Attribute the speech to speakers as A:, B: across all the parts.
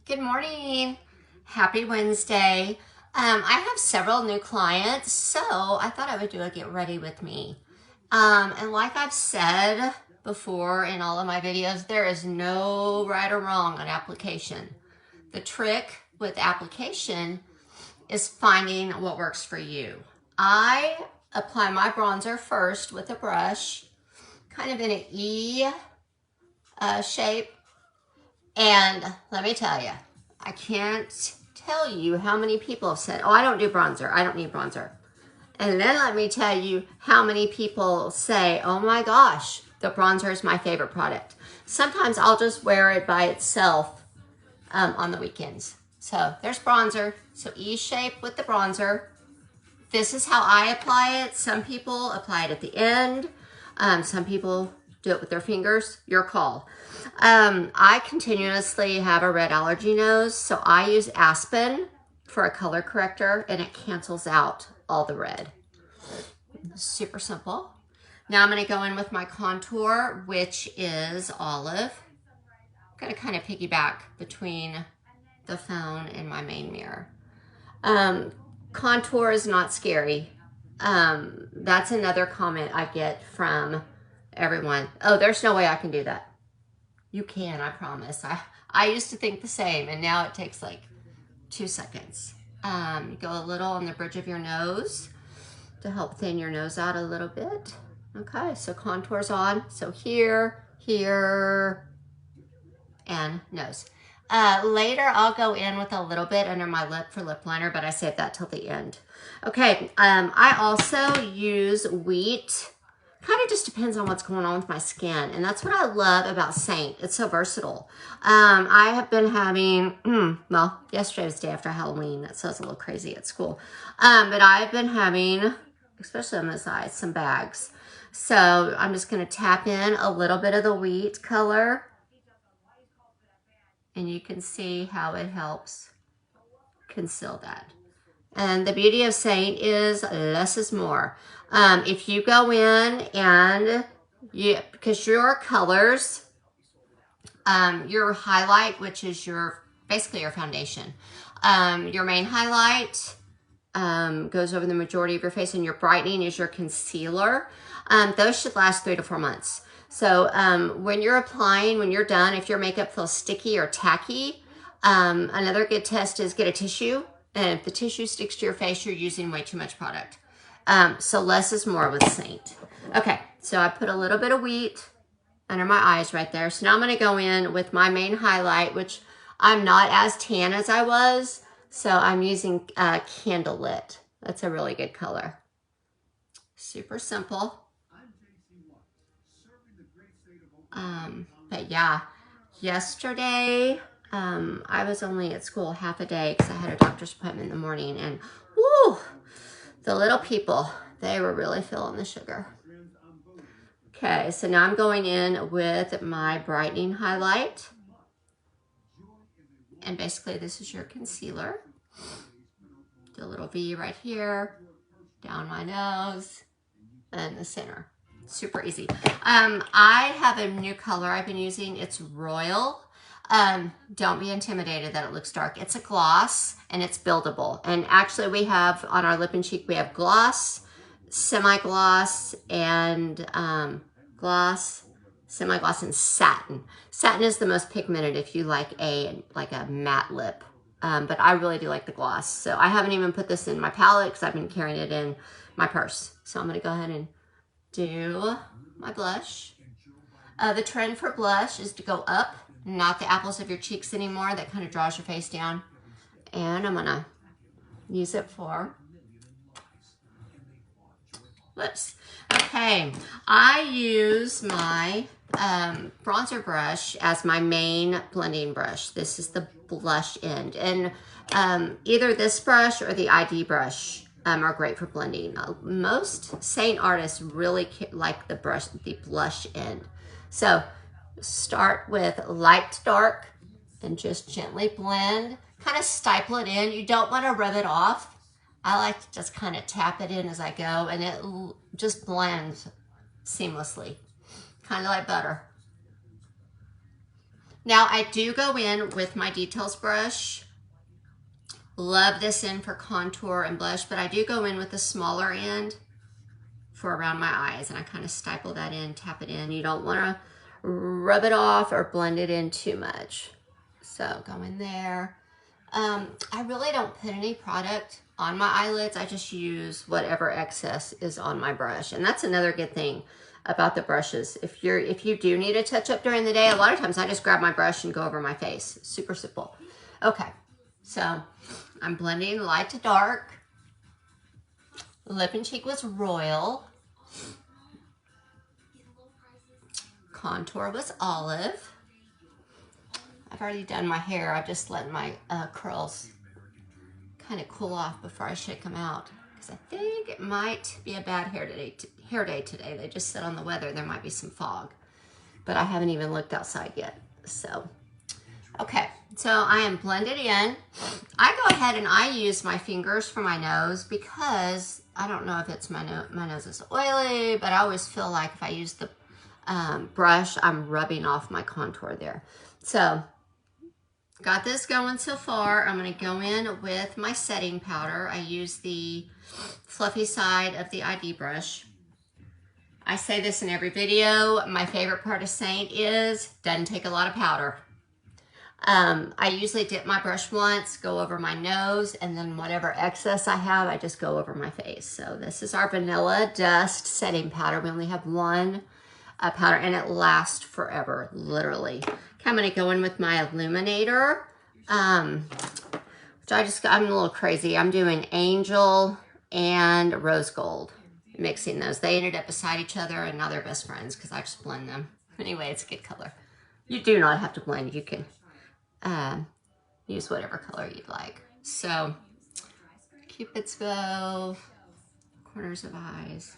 A: Good morning. Happy Wednesday. I have several new clients, so I thought I would do a get ready with me. And like I've said before in all of my videos, there is no right or wrong on application. The trick with application is finding what works for you. I apply my bronzer first with a brush, kind of in an E shape. And let me tell you, I can't tell you how many people have said, oh, I don't do bronzer. I don't need bronzer. And then let me tell you how many people say, oh my gosh, the bronzer is my favorite product. Sometimes I'll just wear it by itself on the weekends. So there's bronzer. So E shape with the bronzer. This is how I apply it. Some people apply it at the end. Some people do it with their fingers. Your call. I continuously have a red allergy nose, so I use Aspen for a color corrector, and it cancels out all the red. Super simple. Now I'm going to go in with my contour, which is olive. I'm going to kind of piggyback between the phone and my main mirror. Contour is not scary. That's another comment I get from everyone. Oh, there's no way I can do that. You can, I promise. I used to think the same, and now it takes like 2 seconds. You go a little on the bridge of your nose to help thin your nose out a little bit. Okay, so contour's on. So here, and nose. Later, I'll go in with a little bit under my lip for lip liner, but I save that till the end. Okay, I also use wheat. Kind of just depends on what's going on with my skin. And that's what I love about Saint. It's so versatile. I have been having, well, yesterday was the day after Halloween. That sounds a little crazy at school. But I've been having, especially on this eye, some bags. So I'm just going to tap in a little bit of the wheat color. And you can see how it helps conceal that. And the beauty of Saint is less is more. If you go in and because your colors, your highlight, which is basically your foundation, your main highlight goes over the majority of your face, and your brightening is your concealer. Those should last 3 to 4 months. So when you're applying, when you're done, if your makeup feels sticky or tacky, another good test is get a tissue. And if the tissue sticks to your face, you're using way too much product. So less is more with Saint. Okay, so I put a little bit of wheat under my eyes right there. So now I'm going to go in with my main highlight, which I'm not as tan as I was. So I'm using Candlelit. That's a really good color. Super simple. But yeah, yesterday, I was only at school half a day because I had a doctor's appointment in the morning, and whoo, the little people, they were really feeling the sugar. Okay, so now I'm going in with my brightening highlight. And basically this is your concealer. Do a little V right here, down my nose, and the center. Super easy. I have a new color I've been using. It's Royal. Don't be intimidated that it looks dark. It's a gloss, and it's buildable. And actually we have on our lip and cheek, we have gloss, semi-gloss, and gloss, semi-gloss, and satin. Satin is the most pigmented if you like a matte lip. But I really do like the gloss. So I haven't even put this in my palette because I've been carrying it in my purse. So I'm going to go ahead and do my blush. The trend for blush is to go up, not the apples of your cheeks anymore. That kind of draws your face down. And I'm gonna use it for lips. Okay, I use my bronzer brush as my main blending brush. This is the blush end. And either this brush or the ID brush are great for blending. Most Saint artists really like the blush end. So start with light to dark and just gently blend. Kind of stipple it in. You don't want to rub it off. I like to just kind of tap it in as I go, and it just blends seamlessly. Kind of like butter. Now I do go in with my details brush. Love this end for contour and blush, but I do go in with the smaller end for around my eyes, and I kind of stipple that in, tap it in. You don't want to rub it off or blend it in too much. So go in there. I really don't put any product on my eyelids. I just use whatever excess is on my brush, and that's another good thing about the brushes. If you do need a touch up during the day, a lot of times I just grab my brush and go over my face. Super simple. Okay, so I'm blending light to dark. Lip and cheek was royal. Contour was olive. I've already done my hair. I've just let my curls kind of cool off before I shake them out, because I think it might be a bad hair day today. They just said on the weather there might be some fog, but I haven't even looked outside yet. So, okay, so I am blended in. I go ahead and I use my fingers for my nose, because I don't know if it's my nose is oily, but I always feel like if I use the brush, I'm rubbing off my contour there. So, got this going so far. I'm going to go in with my setting powder. I use the fluffy side of the ID brush. I say this in every video. My favorite part of Saint is, doesn't take a lot of powder. I usually dip my brush once, go over my nose, and then whatever excess I have, I just go over my face. So this is our Vanilla Dust setting powder. We only have one powder, and it lasts forever, literally. Okay, I'm going to go in with my illuminator, which I'm a little crazy. I'm doing Angel and Rose Gold, mixing those. They ended up beside each other, and now they're best friends because I just blend them. Anyway, it's a good color. You do not have to blend. You can use whatever color you'd like. So, Cupid's bow, corners of eyes.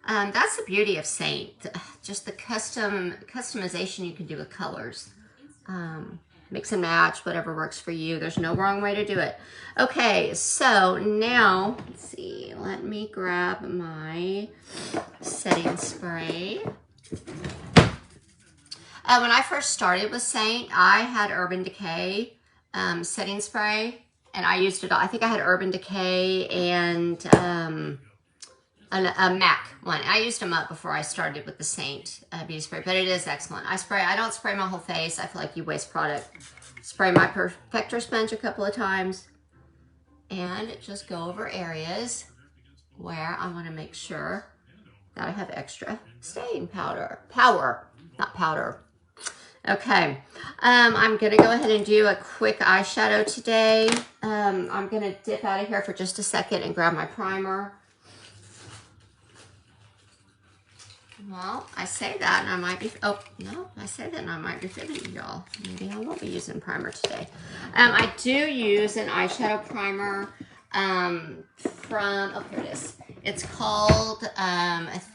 A: That's the beauty of Saint, just the customization you can do with colors. Mix and match, whatever works for you. There's no wrong way to do it. Okay, so now, let's see, let me grab my setting spray. When I first started with Saint, I had Urban Decay setting spray, and I used it all. I think I had Urban Decay and a MAC one. I used them up before I started with the Saint beauty spray, but it is excellent. I don't spray my whole face. I feel like you waste product. Spray my Perfector sponge a couple of times, and just go over areas where I want to make sure that I have extra staying power, not powder. Okay, I'm gonna go ahead and do a quick eyeshadow today. I'm gonna dip out of here for just a second and grab my primer. Well, I say that and I might be, oh, no, I say that and I might be fibbing y'all. Maybe I won't be using primer today. I do use an eyeshadow primer from, oh, here it is. It's called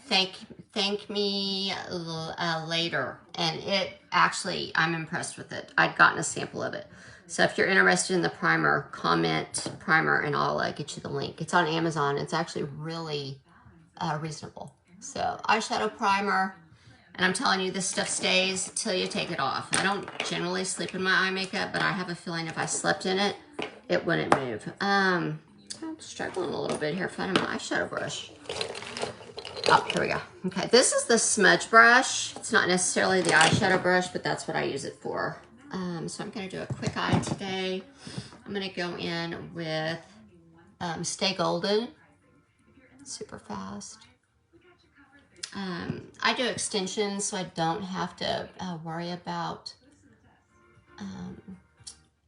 A: Thank Me Later. And it actually, I'm impressed with it. I'd gotten a sample of it. So if you're interested in the primer, comment primer and I'll get you the link. It's on Amazon. It's actually really reasonable. So eyeshadow primer, and I'm telling you, this stuff stays till you take it off. I don't generally sleep in my eye makeup, but I have a feeling if I slept in it, it wouldn't move. I'm struggling a little bit here finding my eyeshadow brush. Oh, here we go. Okay, this is the smudge brush. It's not necessarily the eyeshadow brush, but that's what I use it for. So I'm going to do a quick eye today. I'm going to go in with Stay Golden, super fast. I do extensions, so I don't have to worry about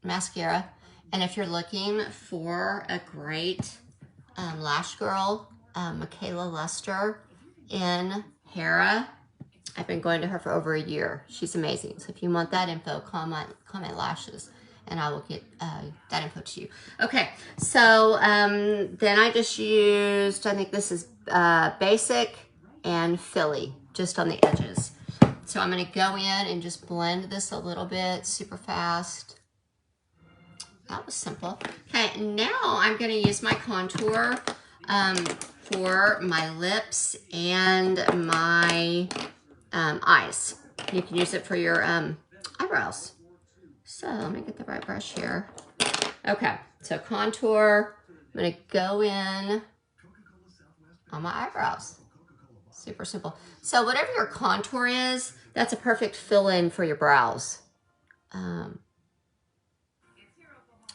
A: mascara. And if you're looking for a great lash girl, Michaela Lester in Hera, I've been going to her for over a year. She's amazing. So if you want that info, comment lashes, and I will get that info to you. Okay, so then I just used, I think this is Basic and Philly, just on the edges. So I'm going to go in and just blend this a little bit, super fast. That was simple. Okay, now I'm going to use my contour for my lips and my eyes. You can use it for your eyebrows. So let me get the right brush here. Okay, so contour. I'm gonna go in on my eyebrows. Super simple. So whatever your contour is, that's a perfect fill-in for your brows.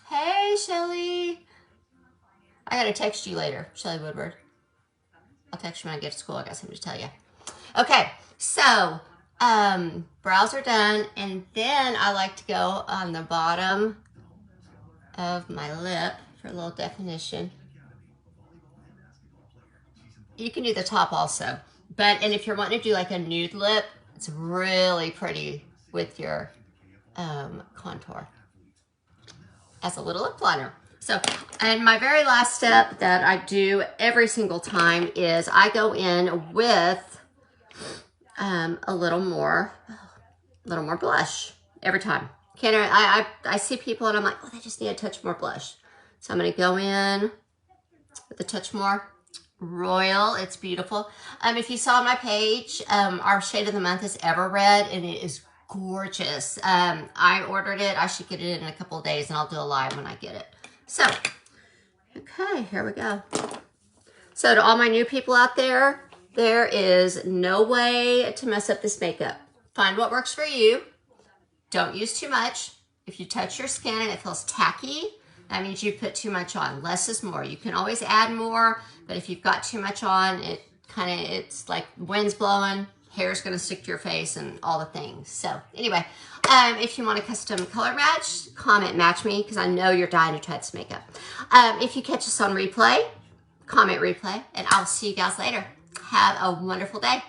A: Hey, Shelly. I gotta text you later, Shelly Woodward. I'll text you when I get to school. I got something to tell you. Okay, so brows are done, and then I like to go on the bottom of my lip for a little definition. You can do the top also, and if you're wanting to do like a nude lip, it's really pretty with your contour as a little lip liner. So, and my very last step that I do every single time is I go in with a little more blush every time. I see people and I'm like, oh, they just need a touch more blush. So I'm gonna go in with a touch more Royal. It's beautiful. If you saw on my page, our shade of the month is Ever Red, and it is gorgeous. I ordered it. I should get it in a couple of days, and I'll do a live when I get it. So, okay, here we go. So to all my new people out there, there is no way to mess up this makeup. Find what works for you. Don't use too much. If you touch your skin and it feels tacky, that means you put too much on. Less is more. You can always add more, but if you've got too much on, it's like wind's blowing, hair's gonna stick to your face and all the things. So anyway, if you want a custom color match, comment match me, because I know you're dying to try this makeup. If you catch us on replay, comment replay, and I'll see you guys later. Have a wonderful day.